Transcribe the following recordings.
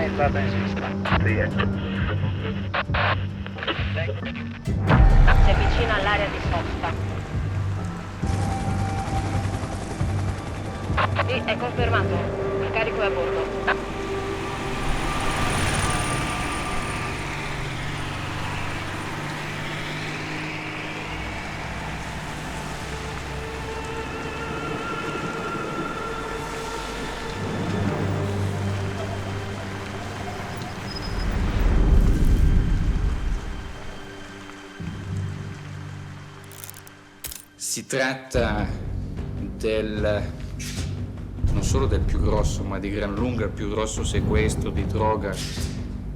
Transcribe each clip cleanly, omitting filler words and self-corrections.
entrata in Svizzera. Si avvicina all'area di sosta. Sì, è confermato. Il carico è a bordo. Si tratta non solo del più grosso, ma di gran lunga il più grosso sequestro di droga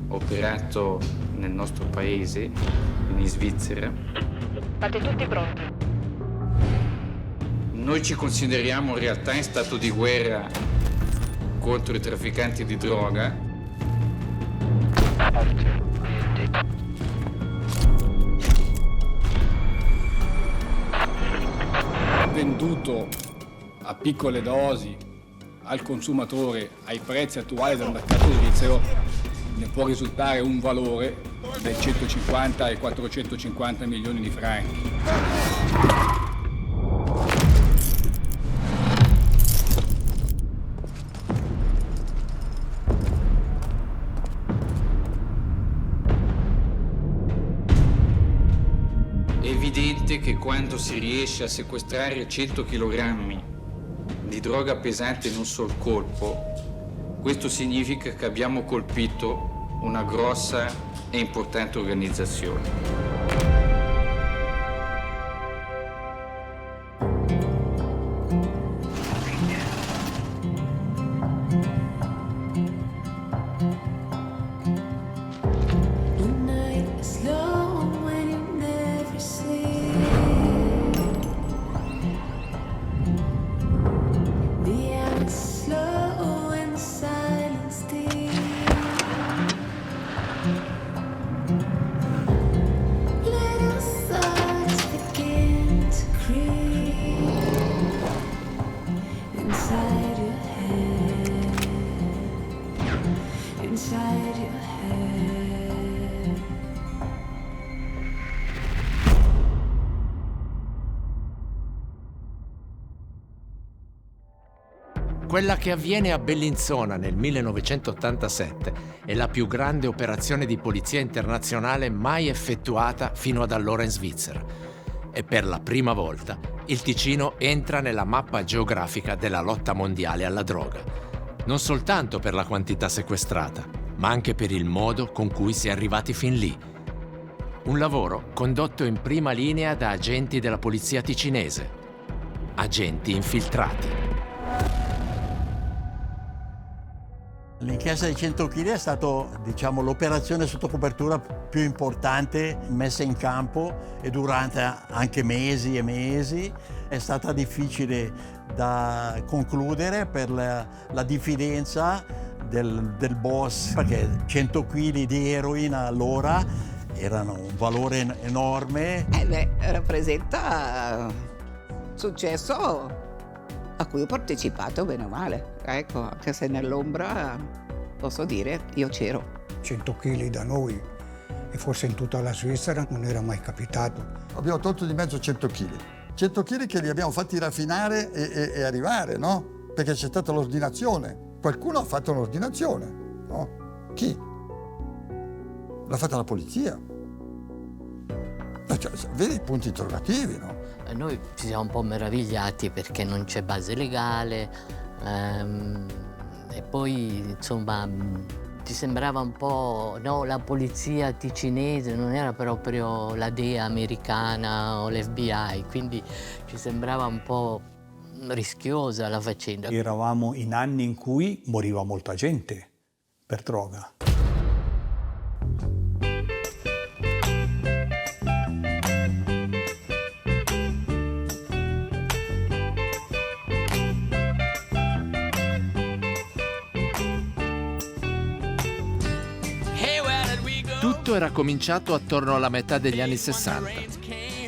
operato nel nostro paese, in Svizzera. State tutti pronti. Noi ci consideriamo in realtà in stato di guerra contro i trafficanti di droga. Venduto a piccole dosi al consumatore ai prezzi attuali del mercato svizzero ne può risultare un valore dai 150 ai 450 milioni di franchi. È evidente che quando si riesce a sequestrare 100 kg di droga pesante in un sol colpo, questo significa che abbiamo colpito una grossa e importante organizzazione. Quella che avviene a Bellinzona nel 1987 è la più grande operazione di polizia internazionale mai effettuata fino ad allora in Svizzera. E per la prima volta il Ticino entra nella mappa geografica della lotta mondiale alla droga. Non soltanto per la quantità sequestrata, ma anche per il modo con cui si è arrivati fin lì. Un lavoro condotto in prima linea da agenti della polizia ticinese. Agenti infiltrati. L'inchiesta di 100 kg è stata, l'operazione sotto copertura più importante messa in campo e durante anche mesi e mesi. È stata difficile da concludere per la diffidenza del boss, perché 100 kg di eroina allora erano un valore enorme. Rappresenta successo a cui ho partecipato bene o male. Ecco, anche se nell'ombra posso dire io c'ero. 100 kg da noi e forse in tutta la Svizzera non era mai capitato. Abbiamo tolto di mezzo 100 kg. 100 kg che li abbiamo fatti raffinare e arrivare, no? Perché c'è stata l'ordinazione. Qualcuno ha fatto un'ordinazione, no? Chi? L'ha fatta la polizia. Cioè, vedi i punti interrogativi, no? Noi ci siamo un po' meravigliati perché non c'è base legale e poi insomma ci sembrava un po', no, la polizia ticinese non era proprio la DEA americana o l'FBI, quindi ci sembrava un po' rischiosa la faccenda. Eravamo in anni in cui moriva molta gente per droga. Tutto era cominciato attorno alla metà degli anni 60.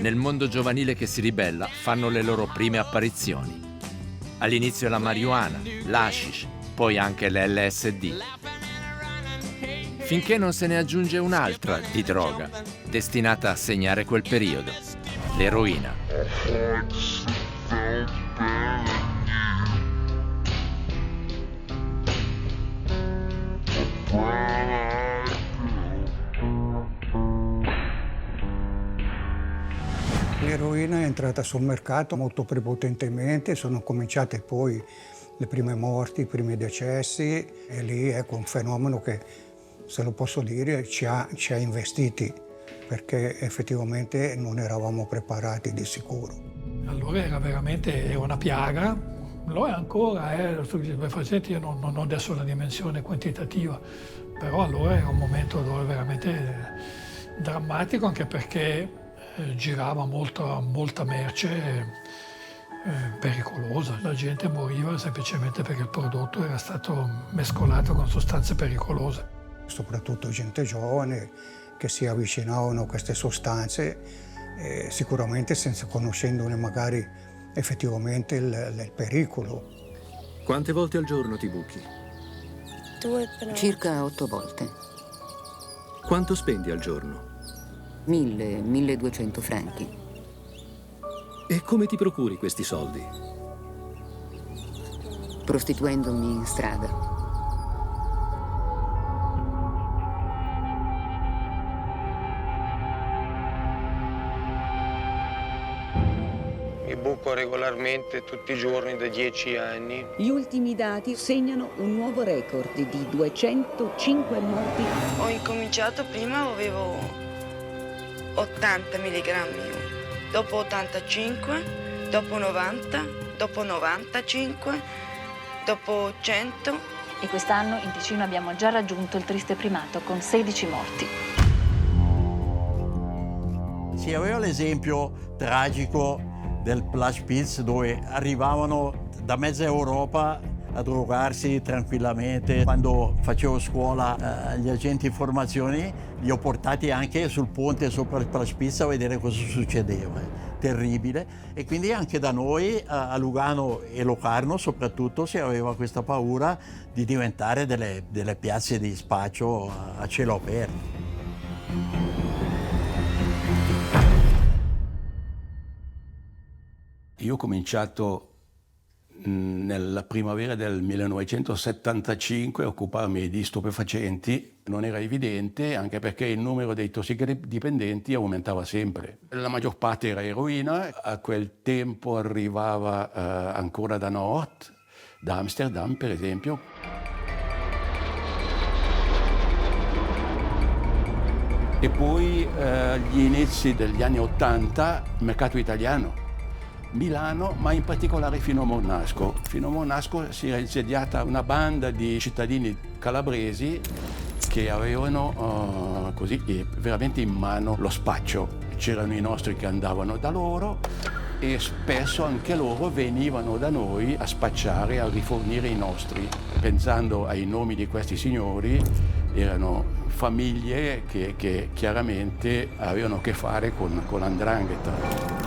Nel mondo giovanile che si ribella fanno le loro prime apparizioni. All'inizio la marijuana, l'hashish, poi anche l'LSD. finché non se ne aggiunge un'altra di droga, destinata a segnare quel periodo, l'eroina. L'eroina è entrata sul mercato molto prepotentemente, sono cominciate poi le prime morti, i primi decessi e lì ecco un fenomeno che, se lo posso dire, ci ha investiti perché effettivamente non eravamo preparati di sicuro. Allora era veramente una piaga, lo è ancora, io non ho adesso la dimensione quantitativa, però allora era un momento dove veramente drammatico, anche perché girava molta merce pericolosa. La gente moriva semplicemente perché il prodotto era stato mescolato con sostanze pericolose. Soprattutto gente giovane che si avvicinavano a queste sostanze, sicuramente senza conoscendone magari effettivamente il pericolo. Quante volte al giorno ti buchi? Circa 8 volte. Quanto spendi al giorno? 1.200 franchi. E come ti procuri questi soldi? Prostituendomi in strada. Mi buco regolarmente tutti i giorni da 10 anni. Gli ultimi dati segnano un nuovo record di 205 morti. Ho incominciato prima, avevo 80 mg, dopo 85, dopo 90, dopo 95, dopo 100. E quest'anno in Ticino abbiamo già raggiunto il triste primato con 16 morti. Si aveva l'esempio tragico del Plush Pills, dove arrivavano da mezza Europa a drogarsi tranquillamente. Quando facevo scuola gli agenti informazioni li ho portati anche sul ponte sopra il Plush Pills a vedere cosa succedeva. Terribile. E quindi anche da noi a Lugano e Locarno soprattutto si aveva questa paura di diventare delle piazze di spaccio a cielo aperto. Io ho cominciato nella primavera del 1975 a occuparmi di stupefacenti. Non era evidente, anche perché il numero dei tossicodipendenti aumentava sempre. La maggior parte era eroina, a quel tempo arrivava ancora da nord, da Amsterdam per esempio. E poi agli inizi degli anni '80 il mercato italiano. Milano, ma in particolare fino a Mornasco. Fino a Mornasco si era insediata una banda di cittadini calabresi che avevano così veramente in mano lo spaccio. C'erano i nostri che andavano da loro e spesso anche loro venivano da noi a spacciare, a rifornire i nostri. Pensando ai nomi di questi signori, erano famiglie che chiaramente avevano a che fare con l''ndrangheta.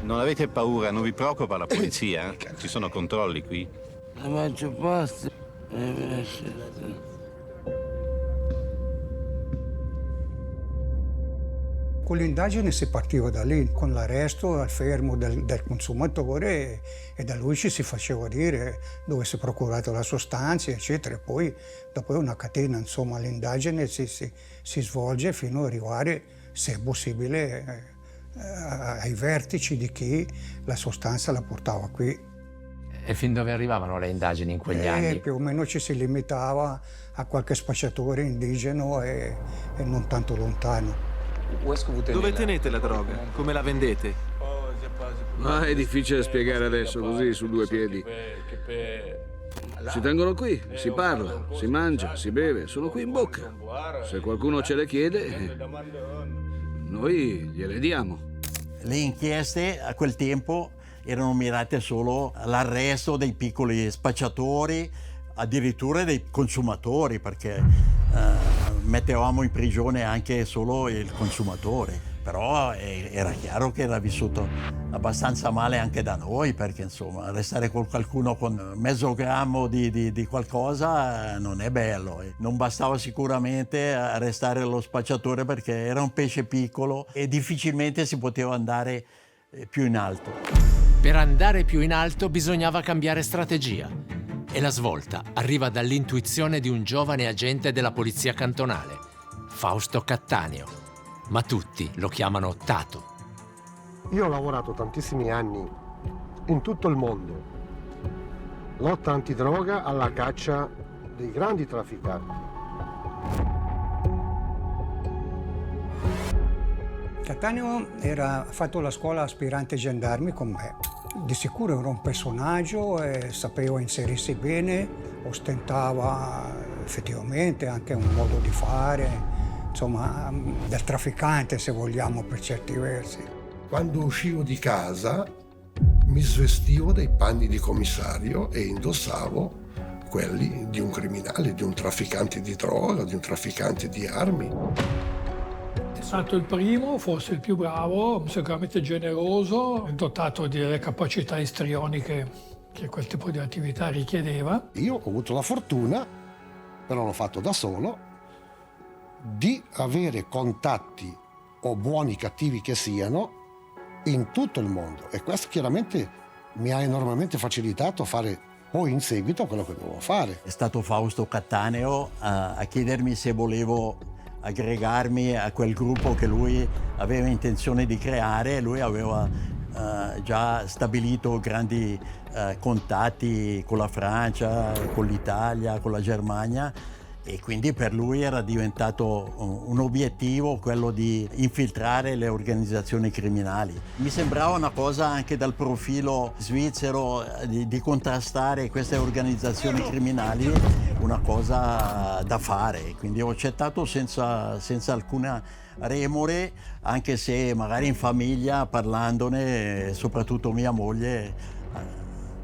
Non avete paura? Non vi preoccupa la polizia? Ci sono controlli qui? La maggior parte Con l'indagine si partiva da lì, con l'arresto al fermo del consumatore e da lui ci si faceva dire dove si è procurato la sostanza, eccetera. Poi dopo è una catena, insomma, l'indagine si svolge fino ad arrivare, se è possibile, ai vertici di chi la sostanza la portava qui. E fin dove arrivavano le indagini in quegli anni? Più o meno ci si limitava a qualche spacciatore indigeno e non tanto lontano. Dove tenete la droga? Come la vendete? Ma è difficile spiegare adesso così su due piedi. Si tengono qui, si parla, si mangia, si beve, sono qui in bocca. Se qualcuno ce le chiede, noi gliele diamo. Le inchieste a quel tempo erano mirate solo all'arresto dei piccoli spacciatori, addirittura dei consumatori, perché mettevamo in prigione anche solo il consumatore. Però era chiaro che era vissuto abbastanza male anche da noi, perché insomma restare con qualcuno con mezzo grammo di qualcosa non è bello. Non bastava sicuramente arrestare lo spacciatore perché era un pesce piccolo e difficilmente si poteva andare più in alto. Per andare più in alto bisognava cambiare strategia. E la svolta arriva dall'intuizione di un giovane agente della polizia cantonale, Fausto Cattaneo, ma tutti lo chiamano Tato. Io ho lavorato tantissimi anni in tutto il mondo, lotta antidroga alla caccia dei grandi trafficanti. Cattaneo ha fatto la scuola aspirante gendarmi con me. Di sicuro era un personaggio e sapeva inserirsi bene, ostentava effettivamente anche un modo di fare, insomma, del trafficante se vogliamo per certi versi. Quando uscivo di casa mi svestivo dei panni di commissario e indossavo quelli di un criminale, di un trafficante di droga, di un trafficante di armi. È stato il primo, forse il più bravo, sicuramente generoso, dotato delle capacità istrioniche che quel tipo di attività richiedeva. Io ho avuto la fortuna, però l'ho fatto da solo, di avere contatti, o buoni cattivi che siano, in tutto il mondo. E questo chiaramente mi ha enormemente facilitato a fare poi in seguito quello che dovevo fare. È stato Fausto Cattaneo a chiedermi se volevo aggregarmi a quel gruppo che lui aveva intenzione di creare. Lui aveva già stabilito grandi contatti con la Francia, con l'Italia, con la Germania, e quindi per lui era diventato un obiettivo quello di infiltrare le organizzazioni criminali. Mi sembrava una cosa anche dal profilo svizzero di contrastare queste organizzazioni criminali, una cosa da fare, quindi ho accettato senza alcuna remore, anche se magari in famiglia, parlandone, soprattutto mia moglie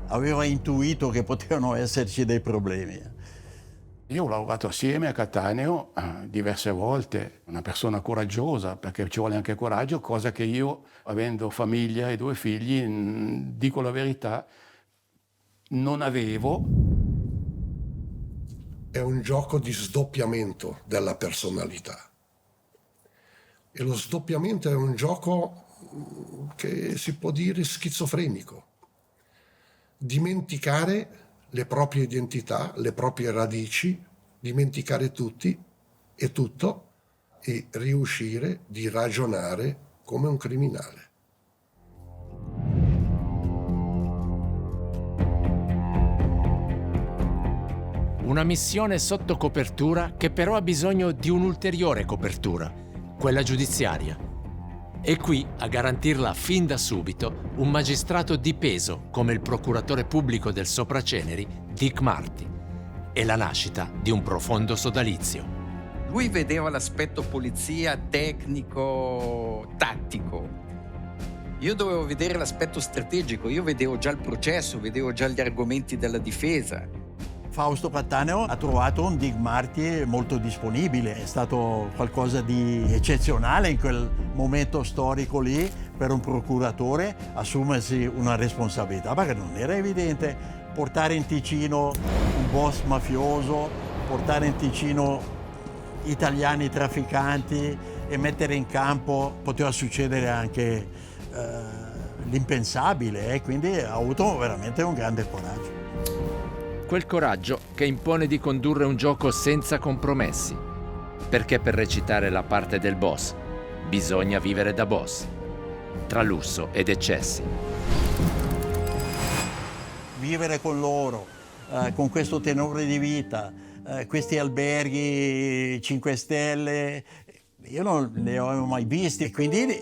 aveva intuito che potevano esserci dei problemi. Io ho lavorato assieme a Cattaneo diverse volte, una persona coraggiosa, perché ci vuole anche coraggio, cosa che io, avendo famiglia e 2 figli, dico la verità, non avevo. È un gioco di sdoppiamento della personalità. E lo sdoppiamento è un gioco che si può dire schizofrenico. Dimenticare le proprie identità, le proprie radici, dimenticare tutti e tutto e riuscire di ragionare come un criminale. Una missione sotto copertura che però ha bisogno di un'ulteriore copertura, quella giudiziaria. E qui, a garantirla fin da subito, un magistrato di peso come il procuratore pubblico del Sopraceneri, Dick Marty, e la nascita di un profondo sodalizio. Lui vedeva l'aspetto polizia tecnico, tattico. Io dovevo vedere l'aspetto strategico, io vedevo già il processo, vedevo già gli argomenti della difesa. Fausto Cattaneo ha trovato un Dick Marty molto disponibile, è stato qualcosa di eccezionale in quel momento storico lì per un procuratore assumersi una responsabilità, perché non era evidente portare in Ticino un boss mafioso, portare in Ticino italiani trafficanti e mettere in campo, poteva succedere anche l'impensabile, quindi ha avuto veramente un grande coraggio. Quel coraggio che impone di condurre un gioco senza compromessi, perché per recitare la parte del boss bisogna vivere da boss, tra lusso ed eccessi. Vivere con loro, con questo tenore di vita, questi alberghi 5 stelle, io non li avevo mai visti, quindi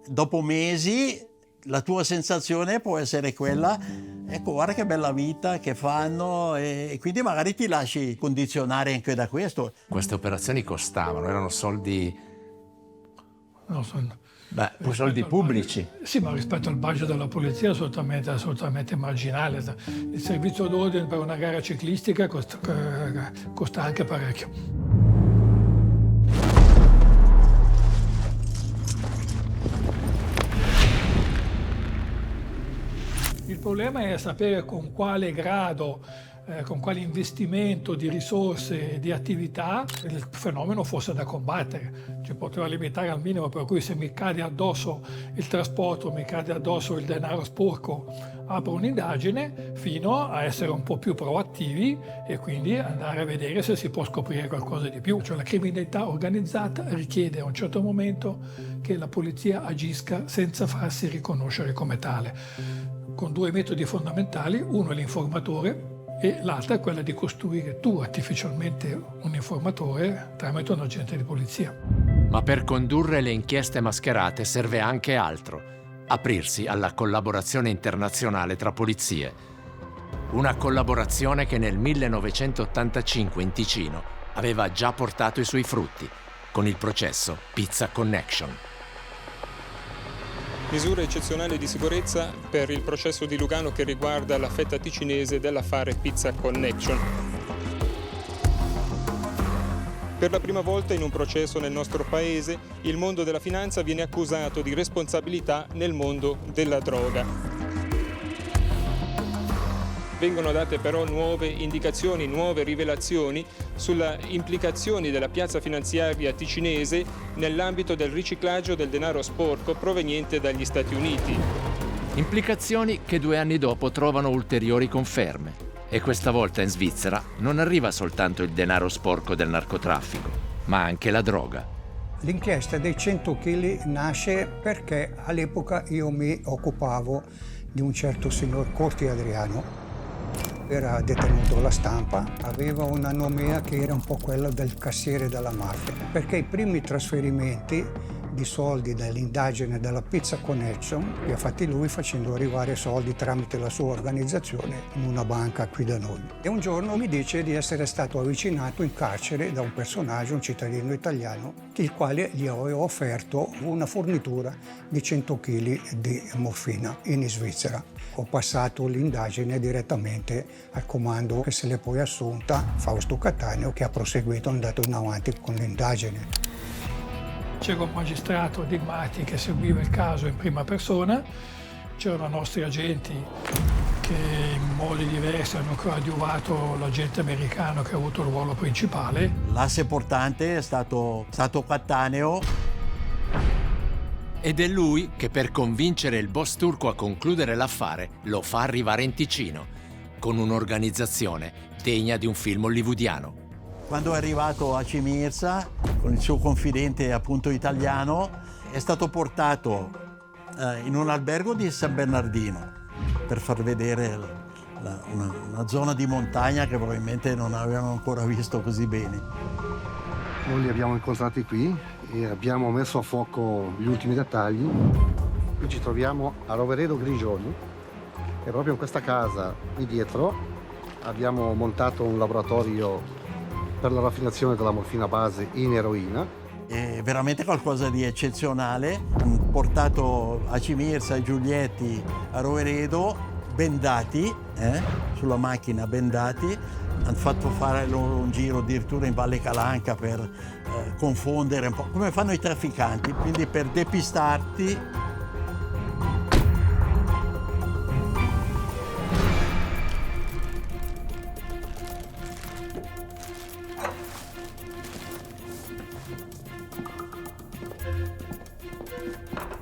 dopo mesi la tua sensazione può essere quella: ecco, guarda che bella vita che fanno, e quindi magari ti lasci condizionare anche da questo. Queste operazioni costavano, erano soldi... No, soldi pubblici. Sì, ma rispetto al budget della polizia è assolutamente marginale. Il servizio d'ordine per una gara ciclistica costa anche parecchio. problema è sapere con quale grado, con quale investimento di risorse e di attività il fenomeno fosse da combattere. Ci poteva limitare al minimo, per cui se mi cade addosso il trasporto, mi cade addosso il denaro sporco, apro un'indagine fino a essere un po' più proattivi e quindi andare a vedere se si può scoprire qualcosa di più. Cioè la criminalità organizzata richiede a un certo momento che la polizia agisca senza farsi riconoscere come tale, con due metodi fondamentali: uno è l'informatore e l'altra è quella di costruire tu artificialmente un informatore tramite un agente di polizia. Ma per condurre le inchieste mascherate serve anche altro: aprirsi alla collaborazione internazionale tra polizie. Una collaborazione che nel 1985 in Ticino aveva già portato i suoi frutti, con il processo Pizza Connection. Misure eccezionali di sicurezza per il processo di Lugano che riguarda la fetta ticinese dell'affare Pizza Connection. Per la prima volta in un processo nel nostro paese, il mondo della finanza viene accusato di responsabilità nel mondo della droga. Vengono date però nuove indicazioni, nuove rivelazioni sulle implicazioni della piazza finanziaria ticinese nell'ambito del riciclaggio del denaro sporco proveniente dagli Stati Uniti. Implicazioni che 2 anni dopo trovano ulteriori conferme. E questa volta in Svizzera non arriva soltanto il denaro sporco del narcotraffico, ma anche la droga. L'inchiesta dei 100 kg nasce perché all'epoca io mi occupavo di un certo signor Corti Adriano. Era detenuto alla Stampa, aveva una nomea che era un po' quella del cassiere della mafia, perché i primi trasferimenti di soldi dall'indagine della Pizza Connection li ha fatti lui, facendo arrivare soldi tramite la sua organizzazione in una banca qui da noi. E un giorno mi dice di essere stato avvicinato in carcere da un personaggio, un cittadino italiano, il quale gli aveva offerto una fornitura di 100 kg di morfina in Svizzera. Ho passato l'indagine direttamente al comando che se l'è poi assunta Fausto Cattaneo, che ha proseguito, è andato in avanti con l'indagine. C'era un magistrato Digmati che seguiva il caso in prima persona, c'erano nostri agenti che in modi diversi hanno coadiuvato l'agente americano che ha avuto il ruolo principale. L'asse portante è stato Cattaneo. Ed è lui che per convincere il boss turco a concludere l'affare lo fa arrivare in Ticino, con un'organizzazione degna di un film hollywoodiano. Quando è arrivato a Cimirza, con il suo confidente appunto italiano, è stato portato in un albergo di San Bernardino per far vedere una zona di montagna che probabilmente non avevano ancora visto così bene. Noi li abbiamo incontrati qui e abbiamo messo a fuoco gli ultimi dettagli. Qui ci troviamo a Roveredo Grigioni e proprio in questa casa qui dietro abbiamo montato un laboratorio per la raffinazione della morfina base in eroina. È veramente qualcosa di eccezionale, portato a Cimirza, ai Giulietti, a Roveredo, bendati, sulla macchina bendati. Hanno fatto fare loro un giro addirittura in Valle Calanca per confondere un po', come fanno i trafficanti, quindi per depistarti.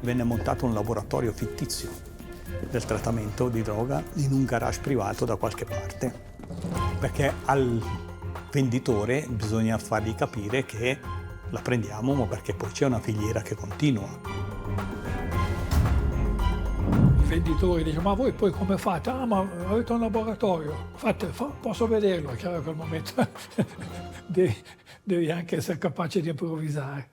Venne montato un laboratorio fittizio del trattamento di droga in un garage privato da qualche parte, perché al venditore bisogna fargli capire che la prendiamo, ma perché poi c'è una filiera che continua. I venditori dicono: ma voi poi come fate? Ah, ma avete un laboratorio, posso vederlo? È chiaro che al momento devi anche essere capace di improvvisare.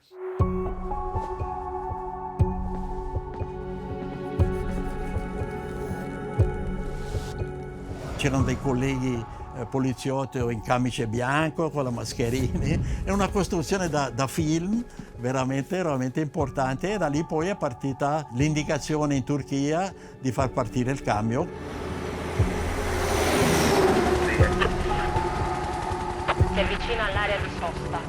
C'erano dei colleghi poliziotti in camice bianco con la mascherina, è una costruzione da film veramente importante, e da lì poi è partita l'indicazione in Turchia di far partire il cambio. si avvicina all'area di sosta.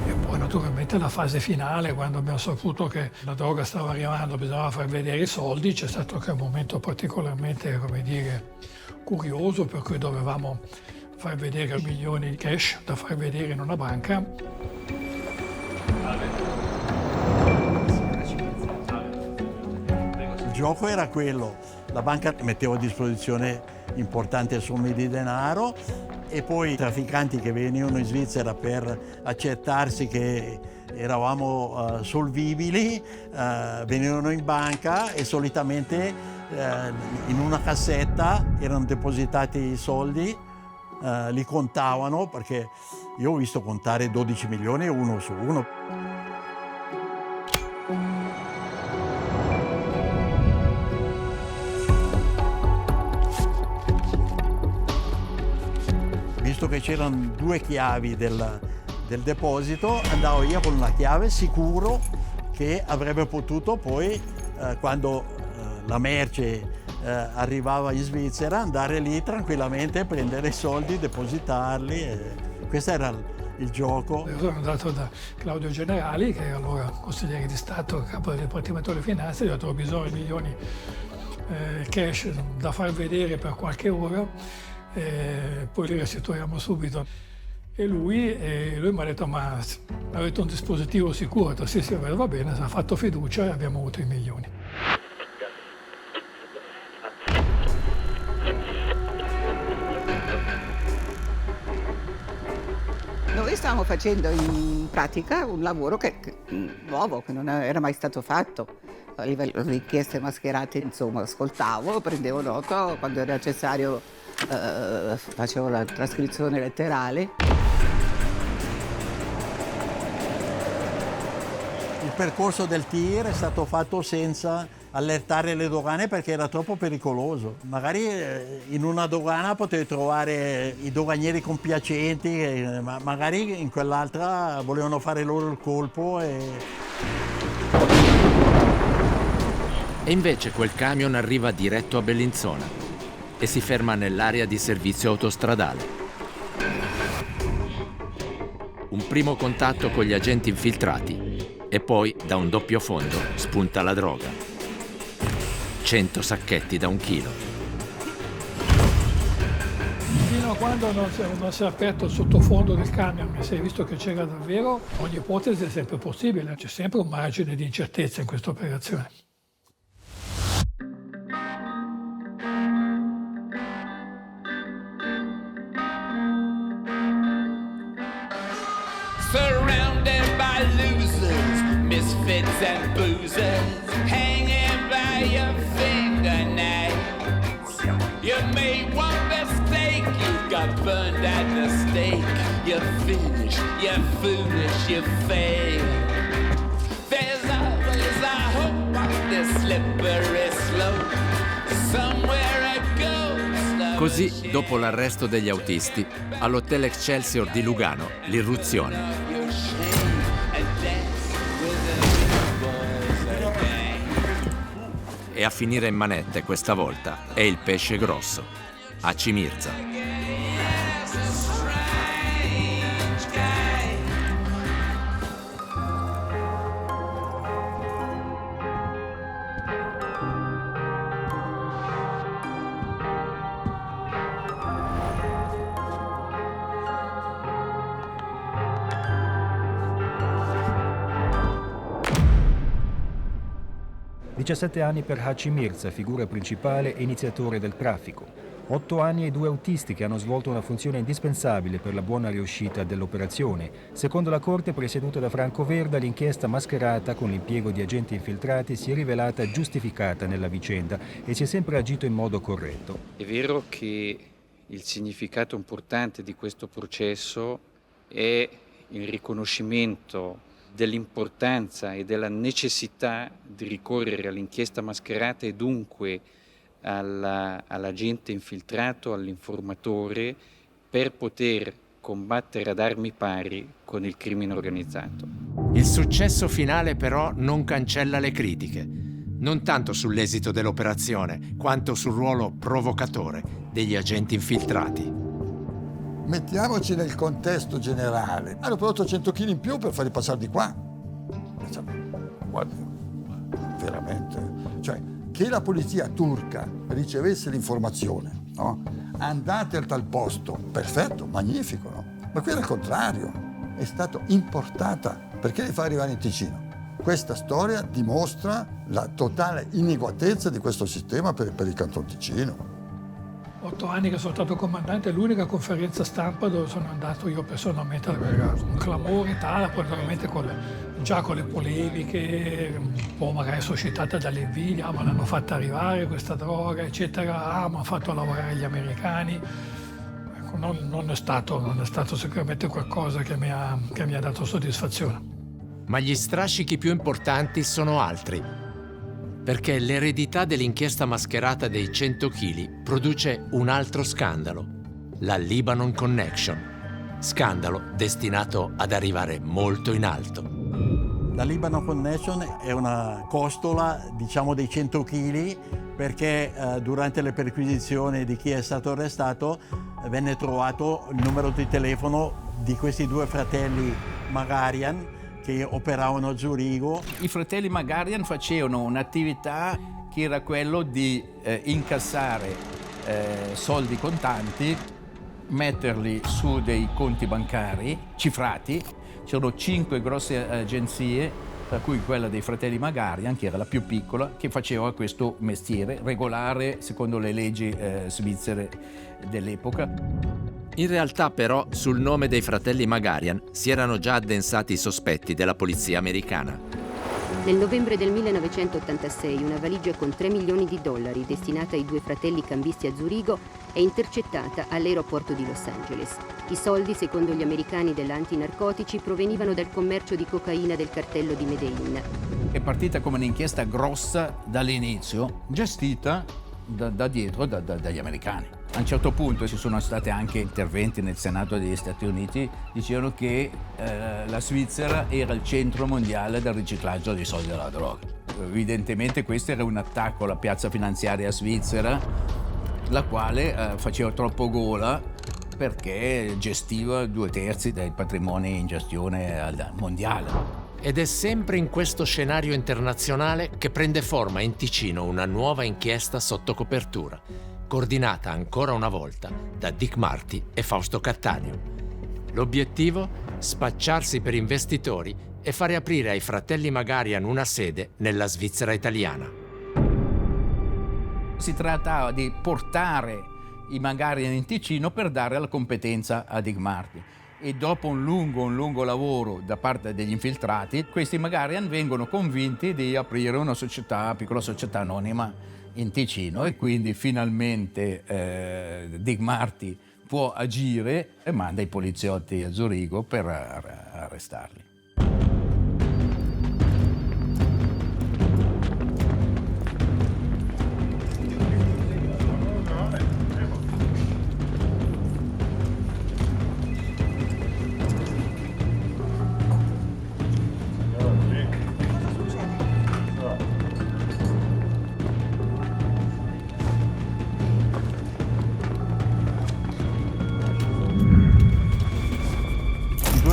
E poi naturalmente la fase finale, quando abbiamo saputo che la droga stava arrivando, bisognava far vedere i soldi, c'è stato anche un momento particolarmente, come dire, curioso, per cui dovevamo far vedere milioni di cash da far vedere in una banca. Il gioco era quello, la banca metteva a disposizione importanti somme di denaro e poi i trafficanti che venivano in Svizzera per accertarsi che eravamo solvibili venivano in banca e solitamente in una cassetta erano depositati i soldi, li contavano, perché io ho visto contare 12 milioni uno su uno. Visto che c'erano 2 chiavi del deposito, andavo io con una chiave sicuro che avrebbe potuto poi, quando la merce arrivava in Svizzera, andare lì tranquillamente, prendere i soldi, depositarli. Questo era il gioco. Io sono andato da Claudio Generali, che era allora consigliere di Stato, capo del Dipartimento delle Finanze, gli ho detto: ho bisogno di milioni cash da far vedere per qualche ora. Poi li restituiamo subito. E lui mi ha detto: ma avete un dispositivo sicuro? Ho detto: sì, va bene, ha fatto fiducia e abbiamo avuto i milioni. Noi stavamo facendo in pratica un lavoro nuovo, che non era mai stato fatto. A livello di inchieste mascherate, insomma, ascoltavo, prendevo nota, quando era necessario facevo la trascrizione letterale. Il percorso del tir è stato fatto senza allertare le dogane perché era troppo pericoloso. Magari in una dogana potevi trovare i doganieri compiacenti, ma magari in quell'altra volevano fare loro il colpo. E invece quel camion arriva diretto a Bellinzona e si ferma nell'area di servizio autostradale. Un primo contatto con gli agenti infiltrati e poi da un doppio fondo spunta la droga. 100 sacchetti da 1 chilo. Fino a quando non si è aperto il sottofondo del camion e si è visto che c'era davvero, ogni ipotesi è sempre possibile, c'è sempre un margine di incertezza in questa operazione. Surrounded by losers, misfits and boozers, hanging by your fingernails. You made one mistake, you got burned at the stake. You're finished, you're foolish, you fail. There's always a hope on this slippery slope. Somewhere it goes. Così, dopo l'arresto degli autisti, all'Hotel Excelsior di Lugano, l'irruzione. E a finire in manette questa volta è il pesce grosso, Haci Mirza. «17 anni per Haci Mirza, figura principale e iniziatore del traffico. 8 anni ai 2 autisti che hanno svolto una funzione indispensabile per la buona riuscita dell'operazione. Secondo la Corte presieduta da Franco Verda, l'inchiesta mascherata con l'impiego di agenti infiltrati si è rivelata giustificata nella vicenda e si è sempre agito in modo corretto». È vero che il significato importante di questo processo è il riconoscimento dell'importanza e della necessità di ricorrere all'inchiesta mascherata e dunque all'agente infiltrato, all'informatore, per poter combattere ad armi pari con il crimine organizzato. Il successo finale però non cancella le critiche, non tanto sull'esito dell'operazione, quanto sul ruolo provocatore degli agenti infiltrati. Mettiamoci nel contesto generale. Hanno prodotto 100 kg in più per farli passare di qua. Guarda, veramente. Cioè, che la polizia turca ricevesse l'informazione, no? Andate a tal posto, perfetto, magnifico, no? Ma qui era il contrario, è stata importata. Perché li fa arrivare in Ticino? Questa storia dimostra la totale inadeguatezza di questo sistema per il Canton Ticino. 8 anni che sono stato comandante, l'unica conferenza stampa dove sono andato io personalmente era un clamore tale, poi veramente già con le polemiche, un po' magari suscitate dall'invidia, ma l'hanno fatta arrivare questa droga, eccetera, ma ha fatto lavorare gli americani. Ecco, non è stato sicuramente qualcosa che mi ha dato soddisfazione. Ma gli strascichi più importanti sono altri. Perché l'eredità dell'inchiesta mascherata dei 100 kg produce un altro scandalo, la Lebanon Connection, scandalo destinato ad arrivare molto in alto. La Lebanon Connection è una costola, diciamo, dei 100 kg, perché durante le perquisizioni di chi è stato arrestato venne trovato il numero di telefono di questi due fratelli Magarian, che operavano a Zurigo. I fratelli Magarian facevano un'attività che era quello di incassare soldi contanti, metterli su dei conti bancari cifrati. C'erano 5 grosse agenzie, tra cui quella dei fratelli Magarian, che era la più piccola, che faceva questo mestiere regolare secondo le leggi svizzere dell'epoca. In realtà però sul nome dei fratelli Magarian si erano già addensati i sospetti della polizia americana. Nel novembre del 1986 una valigia con $3 milioni destinata ai due fratelli cambisti a Zurigo è intercettata all'aeroporto di Los Angeles. I soldi, secondo gli americani dell'antinarcotici, provenivano dal commercio di cocaina del cartello di Medellin. È partita come un'inchiesta grossa dall'inizio, gestita da dietro dagli americani. A un certo punto ci sono stati anche interventi nel Senato degli Stati Uniti, dicevano che la Svizzera era il centro mondiale del riciclaggio dei soldi della droga. Evidentemente questo era un attacco alla piazza finanziaria svizzera, la quale faceva troppo gola perché gestiva 2/3 dei patrimoni in gestione mondiale. Ed è sempre in questo scenario internazionale che prende forma in Ticino una nuova inchiesta sotto copertura, coordinata ancora una volta da Dick Marty e Fausto Cattaneo. L'obiettivo? Spacciarsi per investitori e fare aprire ai fratelli Magarian una sede nella Svizzera italiana. Si trattava di portare i Magarian in Ticino per dare la competenza a Dick Marty. E dopo un lungo lavoro da parte degli infiltrati, questi Magarian vengono convinti di aprire una piccola società anonima in Ticino, e quindi finalmente Dick Marty può agire e manda i poliziotti a Zurigo per arrestarli.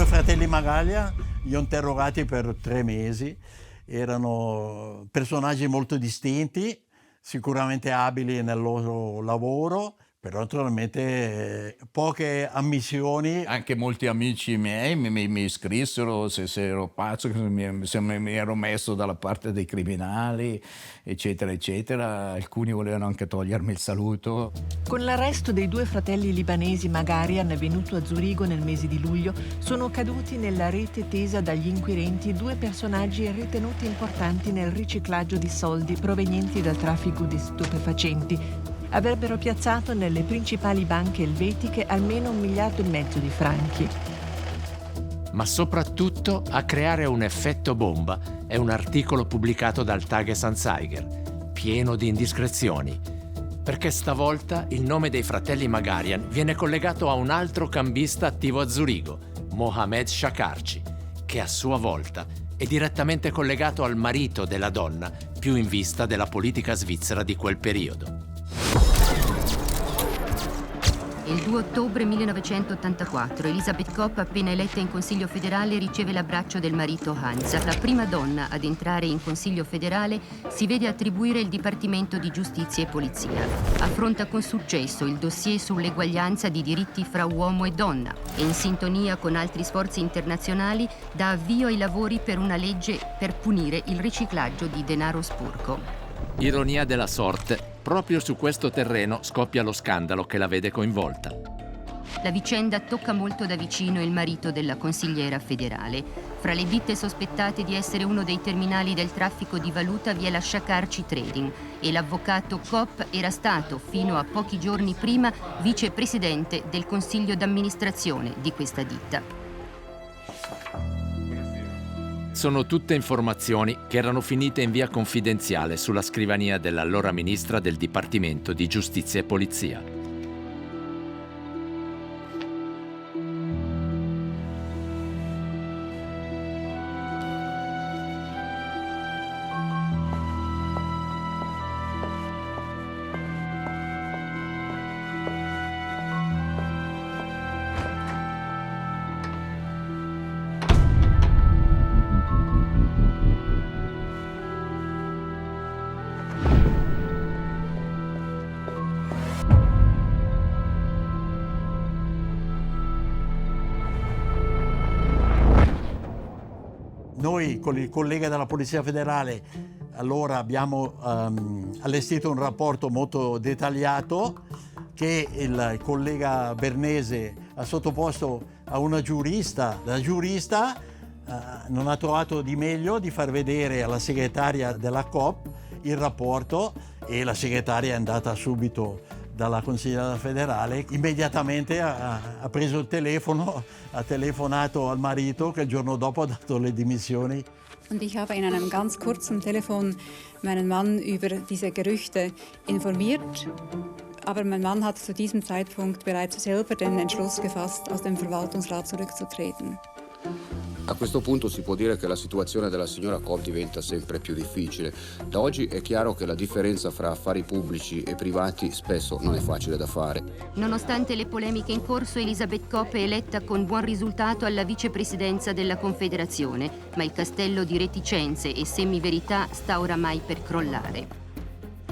Fratelli Magarian li ho interrogati per 3 mesi, erano personaggi molto distinti, sicuramente abili nel loro lavoro, però naturalmente poche ammissioni. Anche molti amici miei mi scrissero se ero pazzo, se mi ero messo dalla parte dei criminali, eccetera, eccetera. Alcuni volevano anche togliermi il saluto. Con l'arresto dei 2 fratelli libanesi Magarian, avvenuto a Zurigo nel mese di luglio, sono caduti nella rete tesa dagli inquirenti 2 personaggi ritenuti importanti nel riciclaggio di soldi provenienti dal traffico di stupefacenti. Avrebbero piazzato nelle principali banche elvetiche almeno $1,5 miliardi di franchi. Ma soprattutto a creare un effetto bomba è un articolo pubblicato dal Tages-Anzeiger, pieno di indiscrezioni, perché stavolta il nome dei fratelli Magarian viene collegato a un altro cambista attivo a Zurigo, Mohamed Shakarci, che a sua volta è direttamente collegato al marito della donna più in vista della politica svizzera di quel periodo. Il 2 ottobre 1984, Elisabeth Kopp, appena eletta in Consiglio federale, riceve l'abbraccio del marito Hans. La prima donna ad entrare in Consiglio federale si vede attribuire il Dipartimento di Giustizia e Polizia. Affronta con successo il dossier sull'eguaglianza di diritti fra uomo e donna e, in sintonia con altri sforzi internazionali, dà avvio ai lavori per una legge per punire il riciclaggio di denaro sporco. Ironia della sorte, proprio su questo terreno scoppia lo scandalo che la vede coinvolta. La vicenda tocca molto da vicino il marito della consigliera federale. Fra le ditte sospettate di essere uno dei terminali del traffico di valuta vi è la Shakarchi Trading e l'avvocato Kopp era stato, fino a pochi giorni prima, vicepresidente del consiglio d'amministrazione di questa ditta. Sono tutte informazioni che erano finite in via confidenziale sulla scrivania dell'allora ministra del Dipartimento di Giustizia e Polizia. Noi con il collega della Polizia Federale allora abbiamo allestito un rapporto molto dettagliato che il collega Bernese ha sottoposto a una giurista. La giurista non ha trovato di meglio di far vedere alla segretaria della COP il rapporto e la segretaria è andata subito dalla consigliera federale, immediatamente ha preso il telefono, ha telefonato al marito che il giorno dopo ha dato le dimissioni. Und ich habe in einem ganz kurzen Telefon meinen Mann über diese Gerüchte informiert. Aber mein Mann hat zu diesem Zeitpunkt bereits selber den Entschluss gefasst, aus dem Verwaltungsrat zurückzutreten. A questo punto si può dire che la situazione della signora Kopp diventa sempre più difficile. Da oggi è chiaro che la differenza fra affari pubblici e privati spesso non è facile da fare. Nonostante le polemiche in corso, Elisabeth Kopp è eletta con buon risultato alla vicepresidenza della Confederazione, ma il castello di reticenze e semiverità sta oramai per crollare.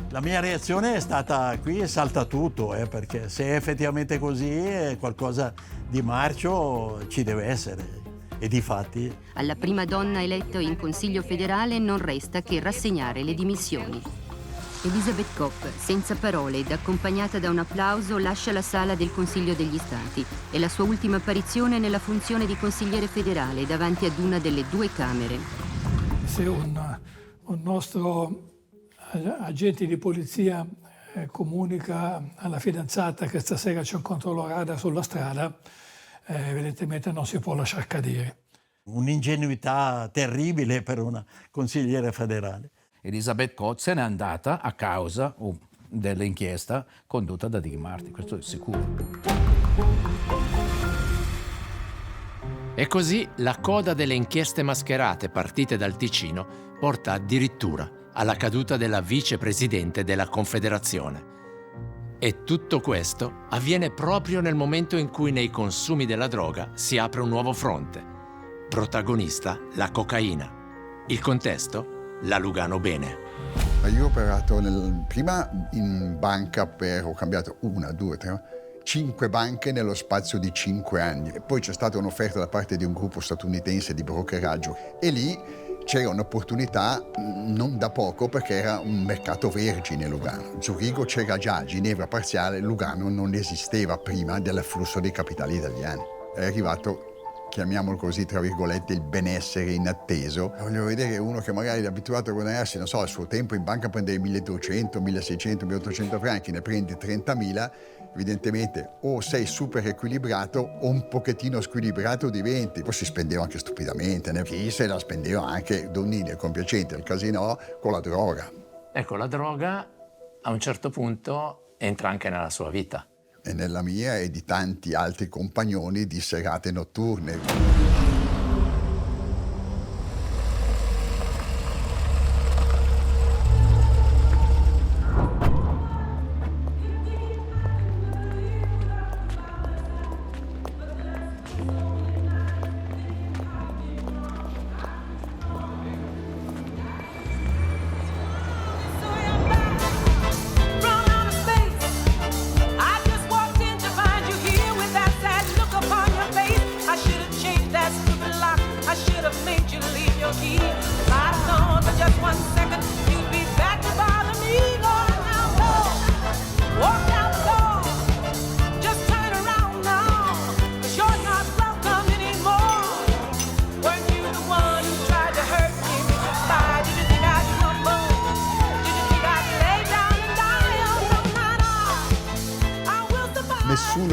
La mia reazione è stata qui salta tutto, perché se è effettivamente così qualcosa di marcio ci deve essere. E difatti? Alla prima donna eletta in Consiglio federale non resta che rassegnare le dimissioni. Elisabeth Kopp, senza parole ed accompagnata da un applauso, lascia la sala del Consiglio degli Stati. È la sua ultima apparizione nella funzione di consigliere federale davanti ad una delle due Camere. Se un nostro agente di polizia comunica alla fidanzata che stasera c'è un controllo radar sulla strada, evidentemente non si può lasciar cadere. Un'ingenuità terribile per una consigliere federale. Elisabeth Kopp se n'è andata a causa dell'inchiesta condotta da Dick Marty, questo è sicuro. E così la coda delle inchieste mascherate partite dal Ticino porta addirittura alla caduta della vicepresidente della Confederazione. E tutto questo avviene proprio nel momento in cui nei consumi della droga si apre un nuovo fronte. Protagonista la cocaina. Il contesto? La Lugano Bene. Io ho operato prima in banca ho cambiato 1, 2, 3, 5 banche nello spazio di 5 anni. E poi c'è stata un'offerta da parte di un gruppo statunitense di brokeraggio e lì c'era un'opportunità non da poco perché era un mercato vergine Lugano. Zurigo c'era già, Ginevra parziale, Lugano non esisteva prima dell'afflusso dei capitali italiani. È arrivato, chiamiamolo così, tra virgolette, il benessere inatteso. Voglio vedere uno che magari è abituato a guadagnarsi, non so, al suo tempo in banca prendere 1.200, 1.600, 1.800 franchi, ne prendi 30.000, evidentemente o sei super equilibrato o un pochettino squilibrato diventi. Poi si spendeva anche stupidamente, chi se la spendeva anche donnine compiacenti al casino con la droga. Ecco, la droga a un certo punto entra anche nella sua vita. E nella mia e di tanti altri compagnoni di serate notturne.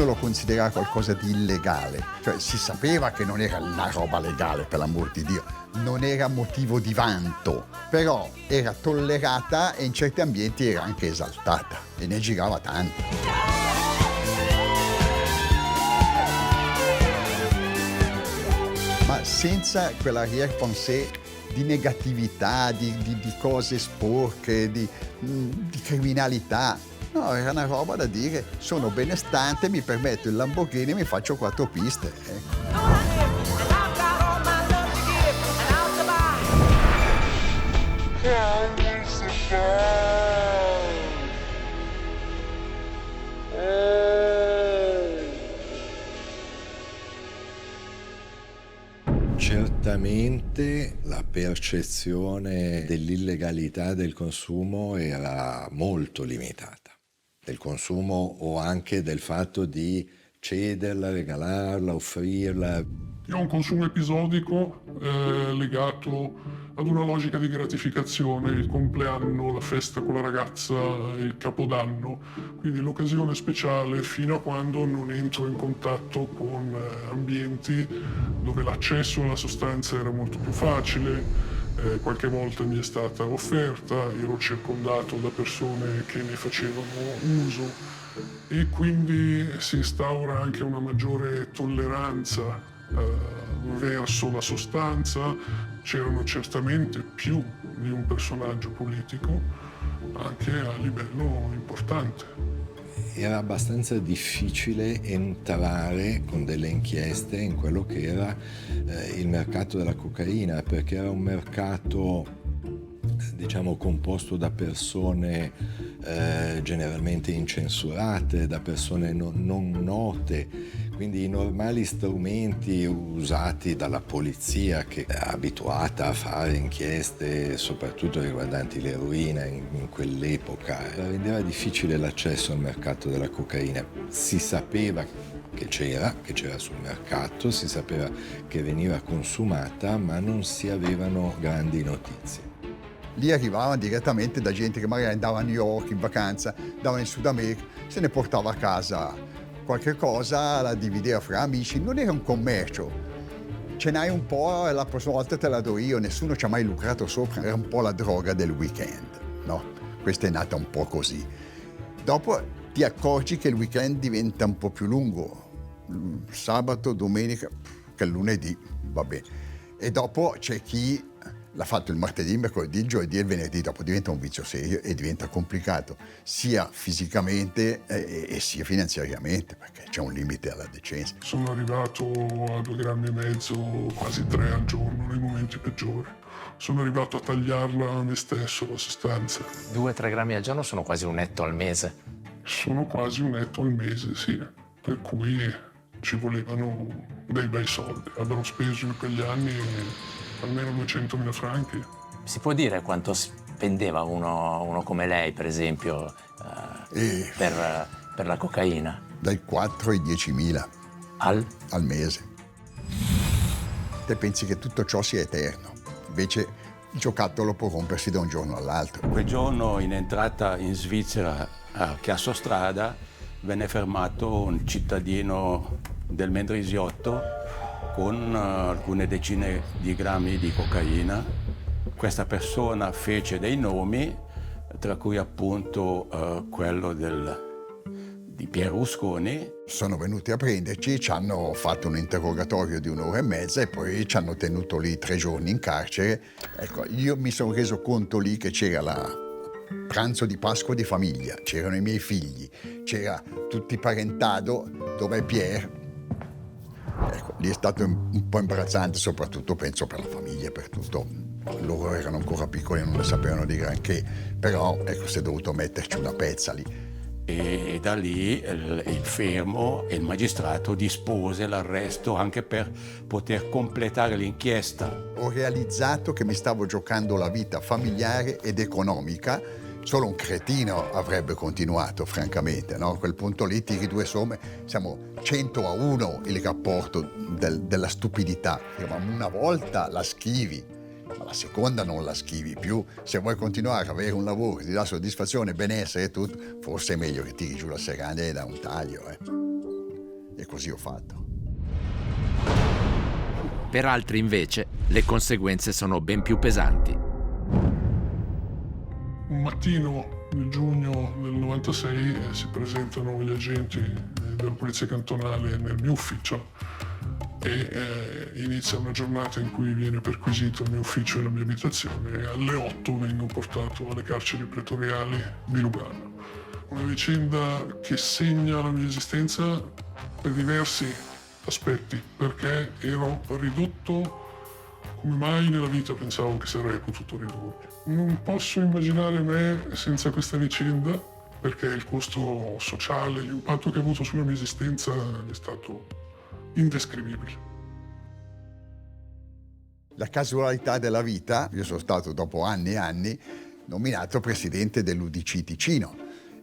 lo considerava qualcosa di illegale, cioè si sapeva che non era la roba legale, per l'amor di Dio, non era motivo di vanto, però era tollerata e in certi ambienti era anche esaltata e ne girava tanto. Ma senza quell'arrière-pensée di negatività, di cose sporche, di criminalità. No, era una roba da dire, sono benestante, mi permetto il Lamborghini e mi faccio 4 piste. Certamente la percezione dell'illegalità del consumo era molto limitata, del consumo o anche del fatto di cederla, regalarla, offrirla. Io ho un consumo episodico legato ad una logica di gratificazione, il compleanno, la festa con la ragazza, il capodanno, quindi l'occasione speciale fino a quando non entro in contatto con ambienti dove l'accesso alla sostanza era molto più facile, qualche volta mi è stata offerta, ero circondato da persone che ne facevano uso e quindi si instaura anche una maggiore tolleranza verso la sostanza. C'erano certamente più di un personaggio politico, anche a livello importante. Era abbastanza difficile entrare con delle inchieste in quello che era il mercato della cocaina, perché era un mercato, diciamo, composto da persone generalmente incensurate, da persone non note. Quindi i normali strumenti usati dalla polizia, che è abituata a fare inchieste soprattutto riguardanti l'eroina in quell'epoca, rendeva difficile l'accesso al mercato della cocaina. Si sapeva che c'era sul mercato, si sapeva che veniva consumata, ma non si avevano grandi notizie. Lì arrivavano direttamente da gente che magari andava a New York in vacanza, andava in Sud America, se ne portava a casa qualche cosa, la divideva fra amici, non era un commercio. Ce n'hai un po' e la prossima volta te la do io, nessuno ci ha mai lucrato sopra, era un po' la droga del weekend, no? Questa è nata un po' così. Dopo ti accorgi che il weekend diventa un po' più lungo, sabato, domenica, che il lunedì, vabbè. E dopo c'è chi l'ha fatto il martedì, il mercoledì, il giovedì e il venerdì, dopo diventa un vizio serio e diventa complicato, sia fisicamente e sia finanziariamente, perché c'è un limite alla decenza. Sono arrivato a 2,5 grammi, quasi 3 al giorno, nei momenti peggiori. Sono arrivato a tagliarla a me stesso, la sostanza. 2-3 grammi al giorno sono quasi un etto al mese. Sono quasi un etto al mese, sì. Per cui ci volevano dei bei soldi. Avrò speso in quegli anni almeno 200.000 franchi. Si può dire quanto spendeva uno come lei, per esempio, per la cocaina? Dai 4 ai 10.000 al mese. Te pensi che tutto ciò sia eterno, invece il giocattolo può rompersi da un giorno all'altro. Quel giorno in entrata in Svizzera a Chiassostrada venne fermato un cittadino del Mendrisiotto con alcune decine di grammi di cocaina. Questa persona fece dei nomi, tra cui appunto quello di Pier Rusconi. Sono venuti a prenderci, ci hanno fatto un interrogatorio di 1 ora e mezza e poi ci hanno tenuto lì 3 giorni in carcere. Ecco, io mi sono reso conto lì che c'era la pranzo di Pasqua di famiglia, c'erano i miei figli, c'era tutto il parentado, dov'è Pier? Ecco, lì è stato un po' imbarazzante, soprattutto penso per la famiglia, per tutto. Loro erano ancora piccoli e non ne sapevano di granché, però ecco, si è dovuto metterci una pezza lì. E da lì il fermo e il magistrato dispose l'arresto anche per poter completare l'inchiesta. Ho realizzato che mi stavo giocando la vita familiare ed economica. Solo un cretino avrebbe continuato, francamente, no? A quel punto lì tiri 2 somme, siamo 100-1 il rapporto della stupidità. Ma una volta la schivi, ma la seconda non la schivi più. Se vuoi continuare a avere un lavoro che ti dà soddisfazione, benessere e tutto, forse è meglio che tiri giù la serraglia e da un taglio. E così ho fatto. Per altri, invece, le conseguenze sono ben più pesanti. Un mattino nel giugno del 96 si presentano gli agenti della Polizia Cantonale nel mio ufficio e inizia una giornata in cui viene perquisito il mio ufficio e la mia abitazione e alle 8 vengo portato alle carceri pretoriali di Lugano. Una vicenda che segna la mia esistenza per diversi aspetti, perché ero ridotto come mai nella vita pensavo che sarei potuto ridurmi. Non posso immaginare me senza questa vicenda, perché il costo sociale, l'impatto che ha avuto sulla mia esistenza è stato indescrivibile. La casualità della vita, io sono stato dopo anni e anni nominato presidente dell'UDC Ticino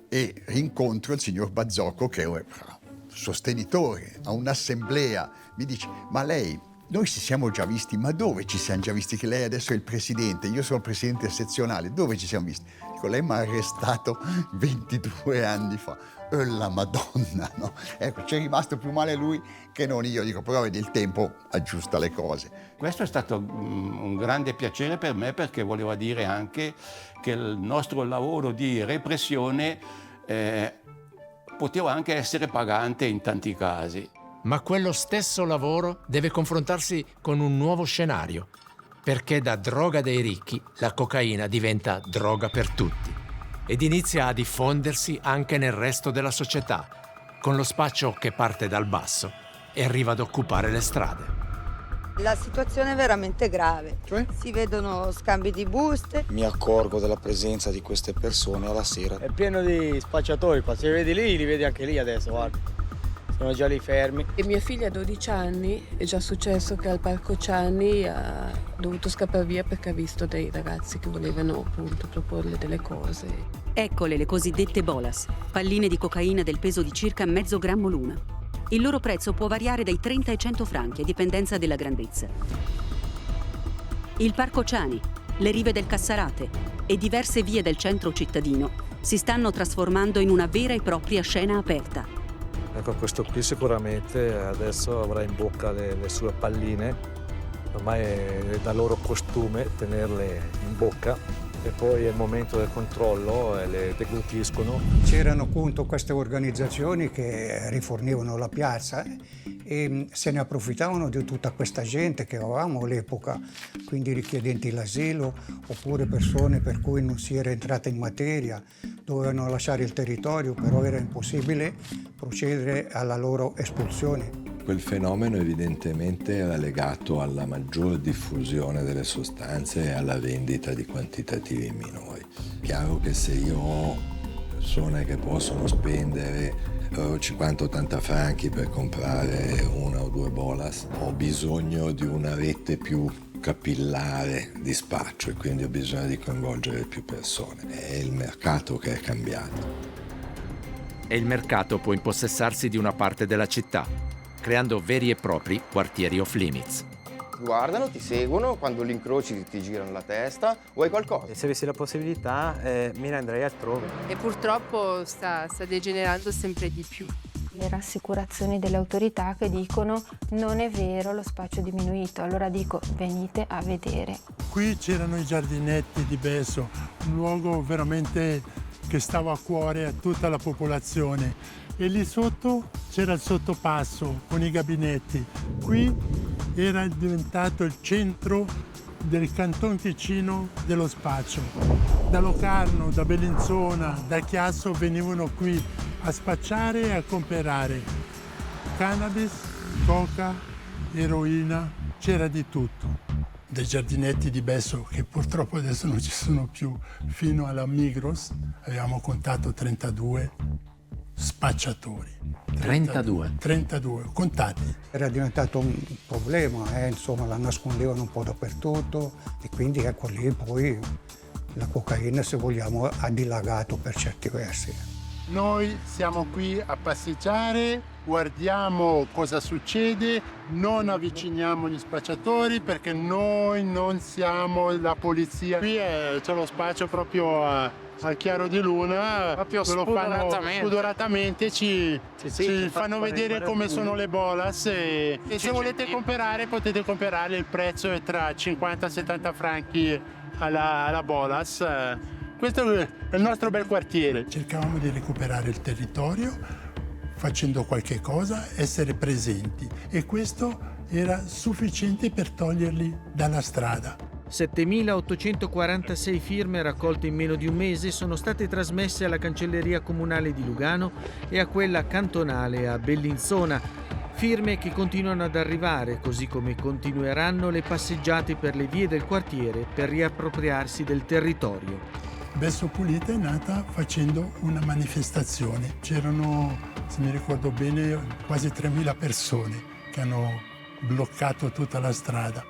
e incontro il signor Bazzocco che è sostenitore a un'assemblea, mi dice: ma lei, noi ci siamo già visti, ma dove ci siamo già visti? Che lei adesso è il presidente, io sono il presidente sezionale, dove ci siamo visti? Dico, lei mi ha arrestato 22 anni fa. La Madonna, no? Ecco, c'è rimasto più male lui che non io. Dico, però vedi, il tempo aggiusta le cose. Questo è stato un grande piacere per me, perché voleva dire anche che il nostro lavoro di repressione poteva anche essere pagante in tanti casi. Ma quello stesso lavoro deve confrontarsi con un nuovo scenario, perché da droga dei ricchi la cocaina diventa droga per tutti ed inizia a diffondersi anche nel resto della società, con lo spaccio che parte dal basso e arriva ad occupare le strade. La situazione è veramente grave, si vedono scambi di buste. Mi accorgo della presenza di queste persone alla sera. È pieno di spacciatori qua, se li vedi lì, li vedi anche lì adesso, guarda. Sono già lì fermi. E mia figlia ha 12 anni, è già successo che al Parco Ciani ha dovuto scappare via perché ha visto dei ragazzi che volevano appunto proporle delle cose. Eccole le cosiddette bolas, palline di cocaina del peso di circa mezzo grammo l'una. Il loro prezzo può variare dai 30 ai 100 franchi a dipendenza della grandezza. Il Parco Ciani, le rive del Cassarate e diverse vie del centro cittadino si stanno trasformando in una vera e propria scena aperta. Ecco, questo qui sicuramente adesso avrà in bocca le sue palline, ormai è da loro costume tenerle in bocca e poi è il momento del controllo e le deglutiscono. C'erano appunto queste organizzazioni che rifornivano la piazza e se ne approfittavano di tutta questa gente che avevamo all'epoca, quindi richiedenti l'asilo oppure persone per cui non si era entrata in materia, dovevano lasciare il territorio, però era impossibile procedere alla loro espulsione. Quel fenomeno evidentemente era legato alla maggior diffusione delle sostanze e alla vendita di quantitativi minori. Chiaro che se io ho persone che possono spendere 50-80 franchi per comprare una o due bolas, ho bisogno di una rete più capillare di spaccio e quindi ho bisogno di coinvolgere più persone. È il mercato che è cambiato. E il mercato può impossessarsi di una parte della città, creando veri e propri quartieri off limits. Ti guardano, ti seguono, quando li incroci ti girano la testa, vuoi qualcosa? E se avessi la possibilità me ne andrei altrove. E purtroppo sta degenerando sempre di più. Le rassicurazioni delle autorità che dicono non è vero, lo spaccio è diminuito, allora dico venite a vedere. Qui c'erano i giardinetti di Besso, un luogo veramente che stava a cuore a tutta la popolazione e lì sotto c'era il sottopasso con i gabinetti. Qui era diventato il centro del Canton Ticino dello spaccio. Da Locarno, da Bellinzona, da Chiasso venivano qui a spacciare e a comprare cannabis, coca, eroina, c'era di tutto. Dei giardinetti di Besso, che purtroppo adesso non ci sono più, fino alla Migros avevamo contato 32 spacciatori. 32 contati. Era diventato un problema, insomma la nascondevano un po' dappertutto e quindi ecco lì poi la cocaina, se vogliamo, ha dilagato per certi versi. Noi siamo qui a passeggiare, guardiamo cosa succede, non avviciniamo gli spacciatori perché noi non siamo la polizia. Qui c'è lo spaccio proprio al chiaro di luna, proprio lo fanno spudoratamente, ci fanno vedere come sono le bolas e se volete comprare potete comprare, il prezzo è tra 50 e 70 franchi alla bolas. Questo è il nostro bel quartiere. Cercavamo di recuperare il territorio facendo qualche cosa, essere presenti e questo era sufficiente per toglierli dalla strada. 7.846 firme raccolte in meno di un mese sono state trasmesse alla Cancelleria Comunale di Lugano e a quella cantonale a Bellinzona. Firme che continuano ad arrivare, così come continueranno le passeggiate per le vie del quartiere per riappropriarsi del territorio. Besso Pulita è nata facendo una manifestazione. C'erano, se mi ricordo bene, quasi 3.000 persone che hanno bloccato tutta la strada.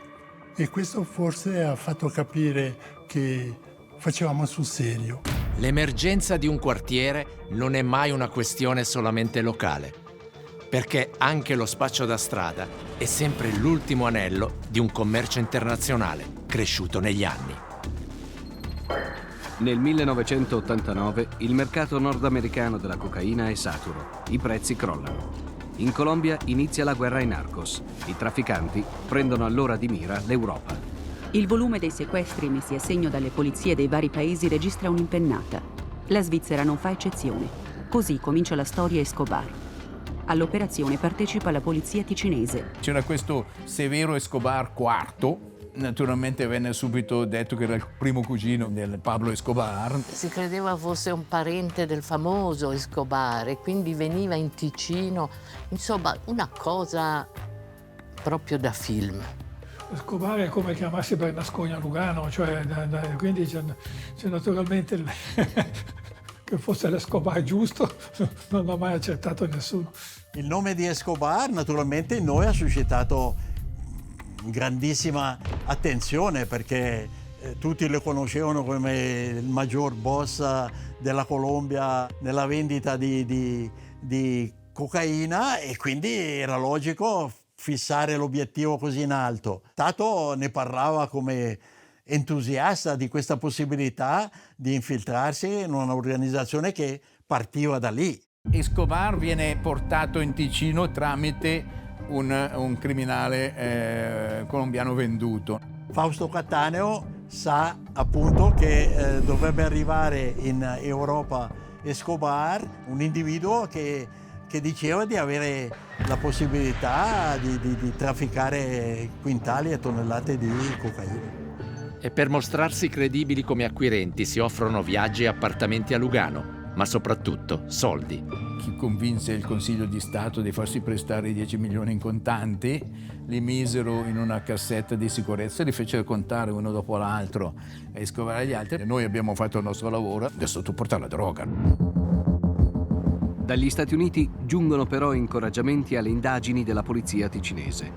E questo forse ha fatto capire che facevamo sul serio. L'emergenza di un quartiere non è mai una questione solamente locale, perché anche lo spaccio da strada è sempre l'ultimo anello di un commercio internazionale cresciuto negli anni. Nel 1989 il mercato nordamericano della cocaina è saturo, i prezzi crollano. In Colombia inizia la guerra ai narcos. I trafficanti prendono allora di mira l'Europa. Il volume dei sequestri messi a segno dalle polizie dei vari paesi registra un'impennata. La Svizzera non fa eccezione. Così comincia la storia Escobar. All'operazione partecipa la polizia ticinese. C'era questo Severo Escobar IV. Naturalmente venne subito detto che era il primo cugino del Pablo Escobar. Si credeva fosse un parente del famoso Escobar e quindi veniva in Ticino. Insomma, una cosa proprio da film. Escobar è come chiamarsi Bernasconi a Lugano, cioè, quindi c'è naturalmente che fosse l'Escobar giusto, non l'ha mai accettato nessuno. Il nome di Escobar naturalmente in noi ha suscitato grandissima attenzione perché tutti lo conoscevano come il maggior boss della Colombia nella vendita di cocaina e quindi era logico fissare l'obiettivo così in alto. Tato ne parlava come entusiasta di questa possibilità di infiltrarsi in un'organizzazione che partiva da lì. Escobar viene portato in Ticino tramite un criminale colombiano venduto. Fausto Cattaneo sa appunto che dovrebbe arrivare in Europa Escobar, un individuo che diceva di avere la possibilità di trafficare quintali e tonnellate di cocaina. E per mostrarsi credibili come acquirenti si offrono viaggi e appartamenti a Lugano, ma soprattutto soldi. Chi convinse il Consiglio di Stato di farsi prestare 10 milioni in contanti, li misero in una cassetta di sicurezza e li fecero contare uno dopo l'altro e scovare gli altri. Noi abbiamo fatto il nostro lavoro, adesso tu porta la droga. Dagli Stati Uniti giungono però incoraggiamenti alle indagini della polizia ticinese.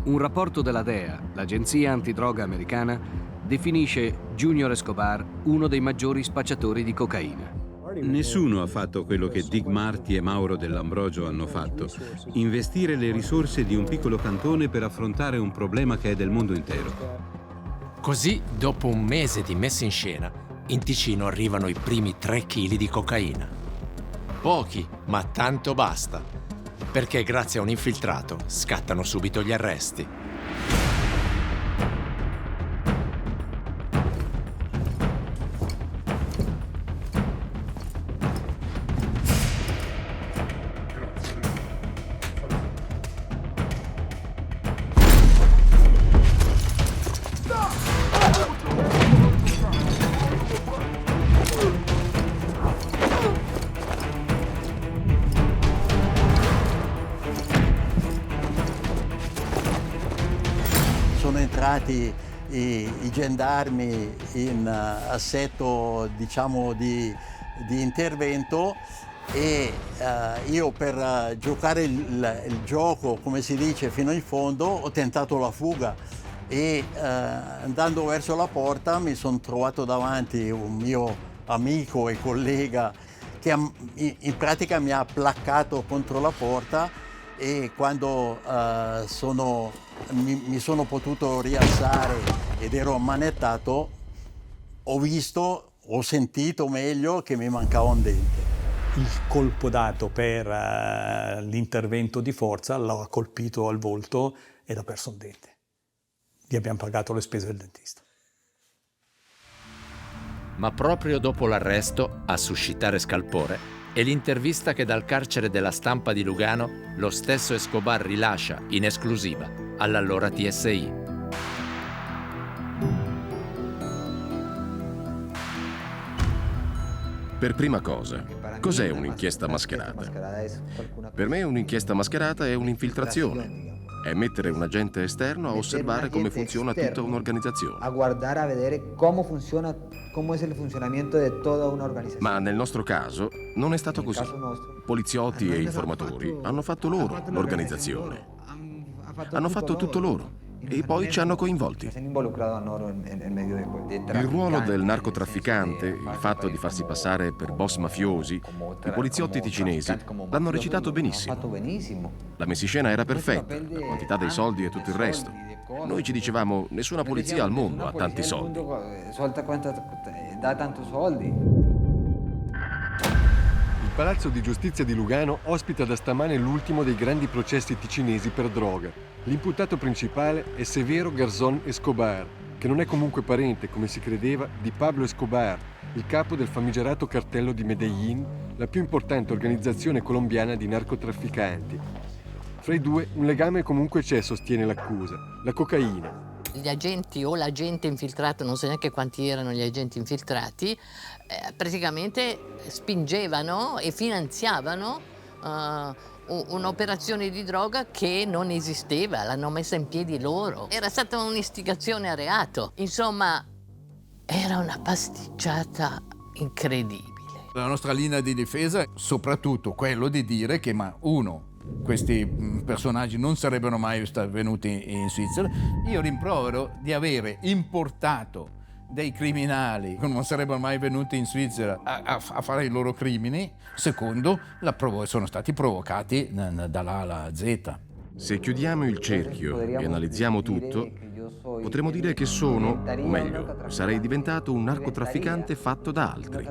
Un rapporto della DEA, l'agenzia antidroga americana, definisce Junior Escobar uno dei maggiori spacciatori di cocaina. Nessuno ha fatto quello che Dick Marty e Mauro Dell'Ambrogio hanno fatto, investire le risorse di un piccolo cantone per affrontare un problema che è del mondo intero. Così, dopo un mese di messa in scena, in Ticino arrivano i primi 3 chili di cocaina. Pochi, ma tanto basta, perché grazie a un infiltrato scattano subito gli arresti. I gendarmi in assetto, diciamo, di intervento e io per giocare il gioco, come si dice, fino in fondo ho tentato la fuga e andando verso la porta mi sono trovato davanti un mio amico e collega che in pratica mi ha placcato contro la porta, e quando mi sono potuto rialzare ed ero ammanettato, ho sentito meglio che mi mancava un dente. Il colpo dato per l'intervento di forza l'ha colpito al volto ed ha perso un dente. Gli abbiamo pagato le spese del dentista. Ma proprio dopo l'arresto, a suscitare scalpore, è l'intervista che dal carcere della Stampa di Lugano lo stesso Escobar rilascia in esclusiva all'allora TSI. Per prima cosa, cos'è un'inchiesta mascherata? Per me un'inchiesta mascherata è un'infiltrazione. È mettere un agente esterno a osservare come funziona tutta un'organizzazione. A guardare, a vedere come funziona, come è il funzionamento di tutta un'organizzazione. Ma nel nostro caso non è stato così. Poliziotti e informatori hanno fatto loro l'organizzazione. Hanno fatto tutto loro. E poi ci hanno coinvolti. Il ruolo del narcotrafficante, il fatto di farsi passare per boss mafiosi, i poliziotti ticinesi l'hanno recitato benissimo. La messiscena era perfetta, la quantità dei soldi e tutto il resto. Noi ci dicevamo, nessuna polizia al mondo ha tanti soldi. Dà tanti soldi. Il Palazzo di Giustizia di Lugano ospita da stamane l'ultimo dei grandi processi ticinesi per droga. L'imputato principale è Severo Garzón Escobar, che non è comunque parente, come si credeva, di Pablo Escobar, il capo del famigerato cartello di Medellín, la più importante organizzazione colombiana di narcotrafficanti. Fra i due un legame comunque c'è, sostiene l'accusa, la cocaina. Gli agenti o l'agente infiltrato, non so neanche quanti erano gli agenti infiltrati, praticamente spingevano e finanziavano un'operazione di droga che non esisteva, l'hanno messa in piedi loro. Era stata un'istigazione a reato. Insomma, era una pasticciata incredibile. La nostra linea di difesa è soprattutto quello di dire che questi personaggi non sarebbero mai venuti in Svizzera. Io rimprovero di avere importato dei criminali che non sarebbero mai venuti in Svizzera a fare i loro crimini. Secondo, sono stati provocati dall'A alla Z. Se chiudiamo il cerchio e analizziamo tutto, potremmo dire che sono, o meglio, sarei diventato un narcotrafficante fatto da altri.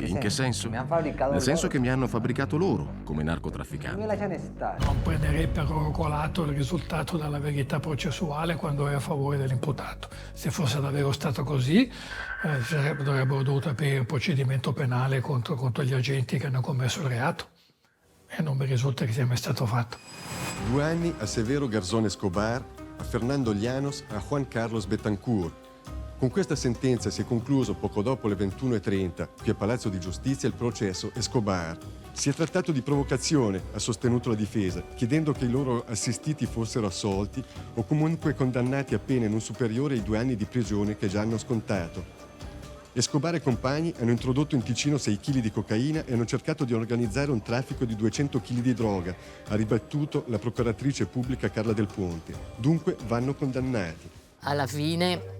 In che senso? Nel senso che mi hanno fabbricato loro come narcotrafficante. Non prenderei per oro colato il risultato della verità processuale quando è a favore dell'imputato. Se fosse davvero stato così, avrebbero dovuto aprire un procedimento penale contro gli agenti che hanno commesso il reato. E non mi risulta che sia mai stato fatto. 2 anni a Severo Garzón Escobar, a Fernando Llanos, a Juan Carlos Betancourt. Con questa sentenza si è concluso poco dopo le 21:30 qui a Palazzo di Giustizia il processo Escobar. Si è trattato di provocazione, ha sostenuto la difesa, chiedendo che i loro assistiti fossero assolti o comunque condannati a pene non superiori ai 2 anni di prigione che già hanno scontato. Escobar e compagni hanno introdotto in Ticino 6 kg di cocaina e hanno cercato di organizzare un traffico di 200 kg di droga, ha ribattuto la procuratrice pubblica Carla Del Ponte. Dunque vanno condannati. Alla fine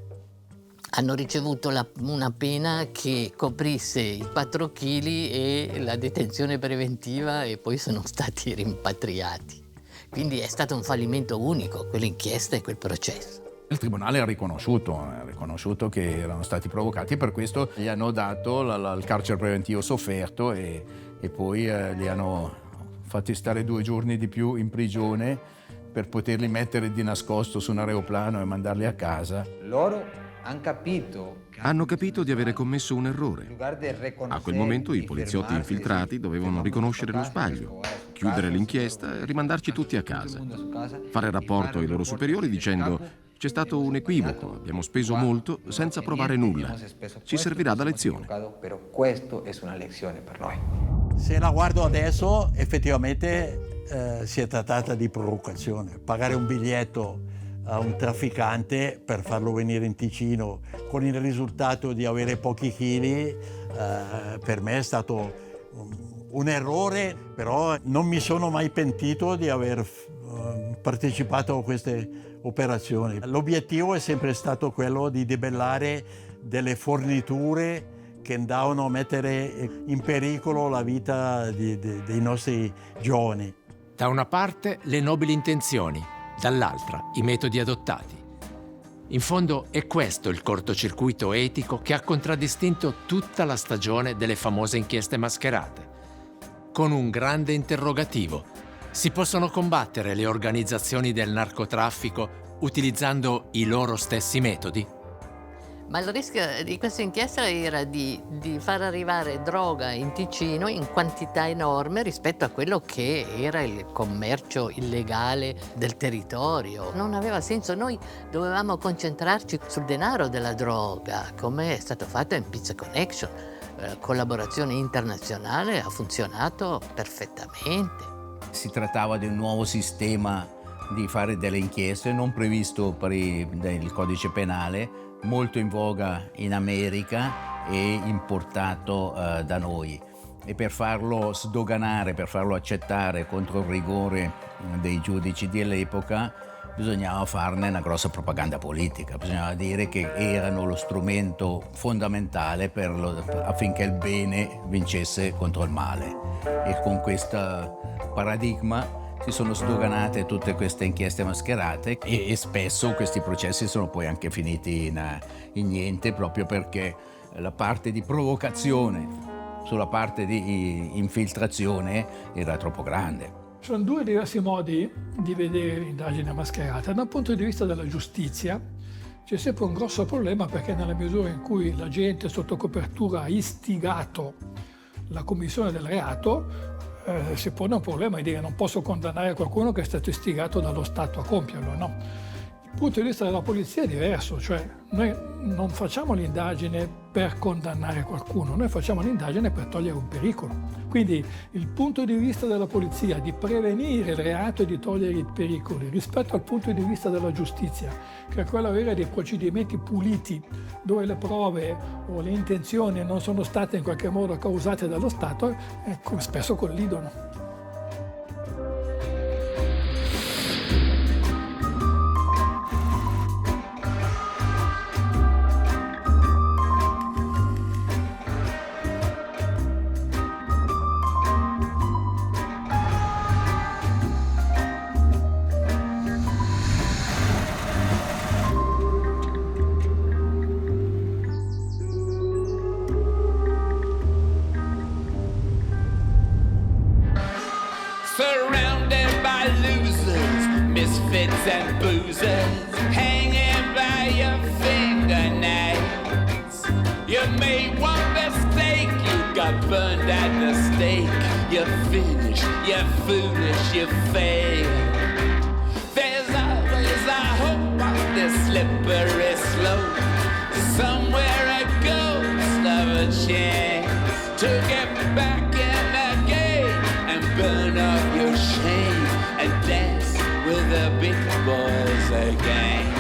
hanno ricevuto una pena che coprisse i 4 kg e la detenzione preventiva, e poi sono stati rimpatriati. Quindi è stato un fallimento unico, quell'inchiesta e quel processo. Il tribunale ha riconosciuto che erano stati provocati e per questo gli hanno dato il carcere preventivo sofferto e poi li hanno fatti stare 2 giorni di più in prigione per poterli mettere di nascosto su un aeroplano e mandarli a casa. Loro hanno capito di avere commesso un errore. A quel momento i poliziotti infiltrati dovevano riconoscere lo sbaglio, chiudere l'inchiesta e rimandarci tutti a casa. Fare rapporto ai loro superiori dicendo: c'è stato un equivoco, abbiamo speso molto senza provare nulla. Ci servirà da lezione. Se la guardo adesso, effettivamente si è trattata di provocazione. Pagare un biglietto a un trafficante per farlo venire in Ticino con il risultato di avere pochi chili, per me è stato un errore, però non mi sono mai pentito di aver partecipato a queste operazioni. L'obiettivo è sempre stato quello di debellare delle forniture che andavano a mettere in pericolo la vita dei nostri giovani. Da una parte le nobili intenzioni, dall'altra i metodi adottati. In fondo è questo il cortocircuito etico che ha contraddistinto tutta la stagione delle famose inchieste mascherate. Con un grande interrogativo: si possono combattere le organizzazioni del narcotraffico utilizzando i loro stessi metodi? Ma il rischio di questa inchiesta era di far arrivare droga in Ticino in quantità enorme rispetto a quello che era il commercio illegale del territorio. Non aveva senso, noi dovevamo concentrarci sul denaro della droga, come è stato fatto in Pizza Connection. La collaborazione internazionale ha funzionato perfettamente. Si trattava di un nuovo sistema di fare delle inchieste non previsto per il codice penale, molto in voga in America e importato da noi. E per farlo sdoganare, per farlo accettare contro il rigore dei giudici dell'epoca, bisognava farne una grossa propaganda politica, bisognava dire che erano lo strumento fondamentale affinché il bene vincesse contro il male. E con questo paradigma si sono sdoganate tutte queste inchieste mascherate e spesso questi processi sono poi anche finiti in niente, proprio perché la parte di provocazione sulla parte di infiltrazione era troppo grande. Sono due diversi modi di vedere l'indagine mascherata. Dal punto di vista della giustizia c'è sempre un grosso problema, perché nella misura in cui l'agente sotto copertura ha istigato la commissione del reato, si pone un problema di dire: non posso condannare qualcuno che è stato istigato dallo Stato a compierlo, no? Il punto di vista della polizia è diverso, cioè noi non facciamo l'indagine per condannare qualcuno, noi facciamo l'indagine per togliere un pericolo. Quindi il punto di vista della polizia di prevenire il reato e di togliere i pericoli rispetto al punto di vista della giustizia, che è quello di avere dei procedimenti puliti dove le prove o le intenzioni non sono state in qualche modo causate dallo Stato, spesso collidono. Surrounded by losers, misfits and boozers, hanging by your fingernails. You made one mistake, you got burned at the stake. You're finished, you're foolish, you fail. There's always a hope on this slippery slope. Somewhere a ghost of a chance to get back in the game and burn off your shame and dance with the big boys again.